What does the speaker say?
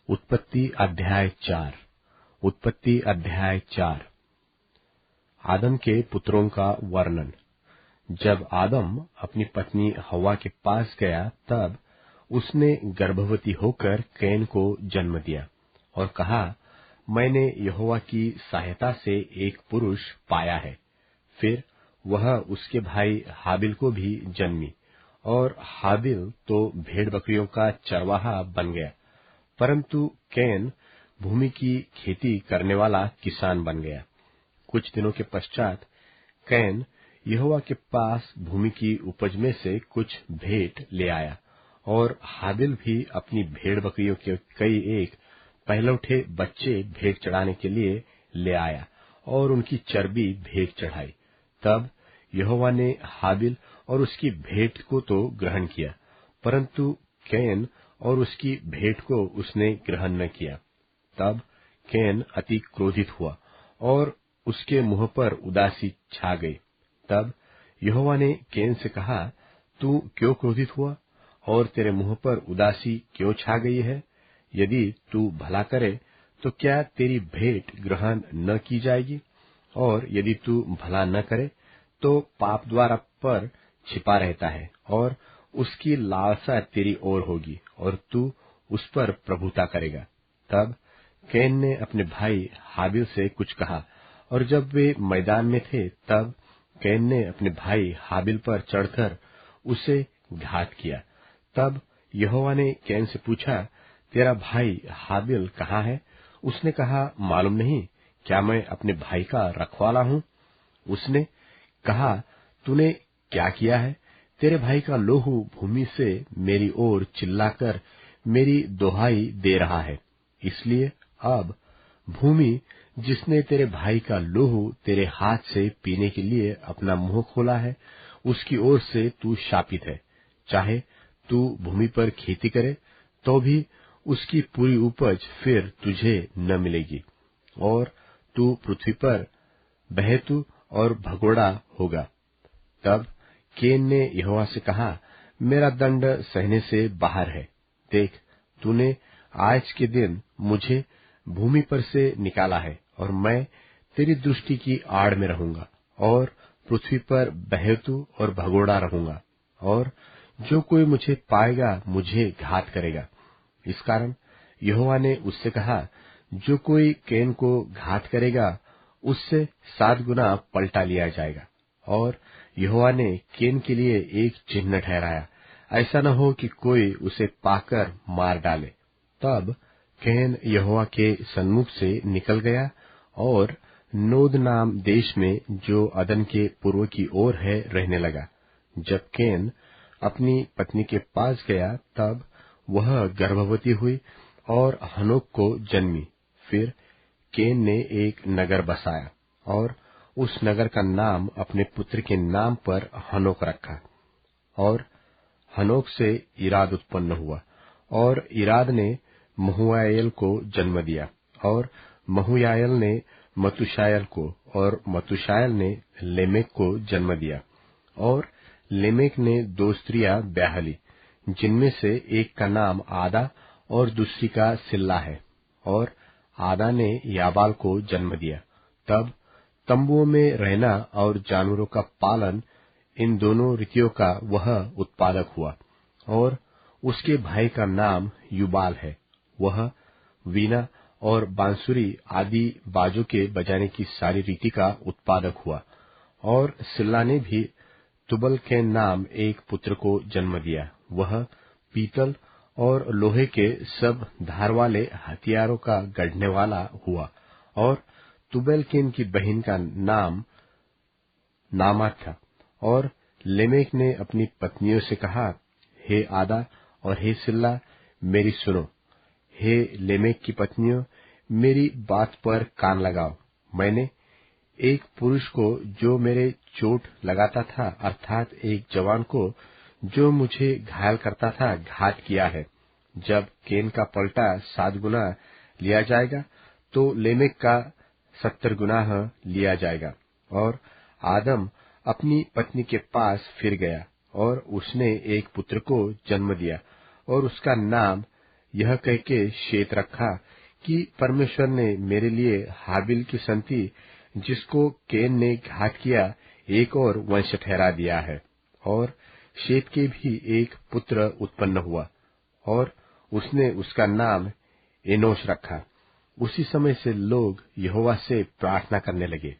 उत्पत्ति अध्याय 4। उत्पत्ति अध्याय 4। आदम के पुत्रों का वर्णन। जब आदम अपनी पत्नी हव्वा के पास गया, तब उसने गर्भवती होकर कैन को जन्म दिया और कहा, मैंने यहोवा की सहायता से एक पुरुष पाया है। फिर वह उसके भाई हाबिल को भी जन्मी, और हाबिल तो भेड़ बकरियों का चरवाहा बन गया, परंतु कैन भूमि की खेती करने वाला किसान बन गया। कुछ दिनों के पश्चात कैन यहोवा के पास भूमि की उपज में से कुछ भेंट ले आया, और हाबिल भी अपनी भेड़ बकरियों के कई एक पहलौठे बच्चे भेंट चढ़ाने के लिए ले आया, और उनकी चर्बी भेंट चढ़ाई। तब यहोवा ने हाबिल और उसकी भेंट को तो ग्रहण किया, परंतु कैन और उसकी भेंट को उसने ग्रहण न किया। तब कैन अति क्रोधित हुआ और उसके मुंह पर उदासी छा गई। तब यहोवा ने कैन से कहा, तू क्यों क्रोधित हुआ और तेरे मुंह पर उदासी क्यों छा गई है? यदि तू भला करे तो क्या तेरी भेंट ग्रहण न की जाएगी? और यदि तू भला न करे तो पाप द्वारा पर छिपा रहता है, और उसकी लालसा तेरी ओर होगी, और तू उस पर प्रभुता करेगा। तब कैन ने अपने भाई हाबिल से कुछ कहा, और जब वे मैदान में थे, तब कैन ने अपने भाई हाबिल पर चढ़कर उसे घात किया। तब यहोवा ने कैन से पूछा, तेरा भाई हाबिल कहाँ है? उसने कहा, मालूम नहीं, क्या मैं अपने भाई का रखवाला हूँ? उसने कहा, तूने क्या किया है? तेरे भाई का लोहू भूमि से मेरी ओर चिल्लाकर मेरी दोहाई दे रहा है। इसलिए अब भूमि जिसने तेरे भाई का लोहू तेरे हाथ से पीने के लिए अपना मुंह खोला है, उसकी ओर से तू शापित है। चाहे तू भूमि पर खेती करे तो भी उसकी पूरी उपज फिर तुझे न मिलेगी, और तू पृथ्वी पर बहेतु और भगोड़ा होगा। तब कैन ने यहोवा से कहा, मेरा दंड सहने से बाहर है। देख, तूने आज के दिन मुझे भूमि पर से निकाला है, और मैं तेरी दृष्टि की आड़ में रहूंगा, और पृथ्वी पर बहेतु और भगोड़ा रहूंगा, और जो कोई मुझे पाएगा मुझे घात करेगा। इस कारण यहोवा ने उससे कहा, जो कोई कैन को घात करेगा उससे 7 गुना पलटा लिया जाएगा। और यहोवा ने कैन के लिए एक चिन्ह ठहराया, ऐसा न हो कि कोई उसे पाकर मार डाले। तब कैन यहोवा के सन्मुख से निकल गया और नोद नाम देश में, जो अदन के पूर्व की ओर है, रहने लगा। जब कैन अपनी पत्नी के पास गया, तब वह गर्भवती हुई और हनोक को जन्मी। फिर कैन ने एक नगर बसाया, और उस नगर का नाम अपने पुत्र के नाम पर हनोक रखा। और हनोक से इराद उत्पन्न हुआ, और इराद ने महुयाएल को जन्म दिया, और महुयाएल ने मतुशायल को, और मतुशायल ने लेमेक को जन्म दिया। और लेमेक ने 2 स्त्रियां ब्याह ली, जिनमें से एक का नाम आदा और दूसरी का सिल्ला है। और आदा ने याबाल को जन्म दिया। तब तंबुओं में रहना और जानवरों का पालन, इन दोनों रीतियों का वह उत्पादक हुआ। और उसके भाई का नाम युबाल है। वह वीणा और बांसुरी आदि बाजों के बजाने की सारी रीति का उत्पादक हुआ। और सिल्ला ने भी तुबल के नाम एक पुत्र को जन्म दिया। वह पीतल और लोहे के सब धार वाले हथियारों का गढ़ने वाला हुआ। और तुबेलकेन की बहन का नाम नामात था। और लेमेक ने अपनी पत्नियों से कहा, हे आदा और हे सिल्ला, मेरी सुनो। हे लेमेक की पत्नियों, मेरी बात पर कान लगाओ। मैंने एक पुरुष को जो मेरे चोट लगाता था, अर्थात एक जवान को जो मुझे घायल करता था, घात किया है। जब कैन का पलटा 7 गुना लिया जाएगा, तो लेमेक का 70 गुना लिया जाएगा। और आदम अपनी पत्नी के पास फिर गया, और उसने एक पुत्र को जन्म दिया, और उसका नाम यह कह के शेत रखा कि परमेश्वर ने मेरे लिए हाबिल की संति, जिसको केन ने घात किया, एक और वंश ठहरा दिया है। और शेत के भी एक पुत्र उत्पन्न हुआ और उसने उसका नाम एनोश रखा। उसी समय से लोग यहोवा से प्रार्थना करने लगे।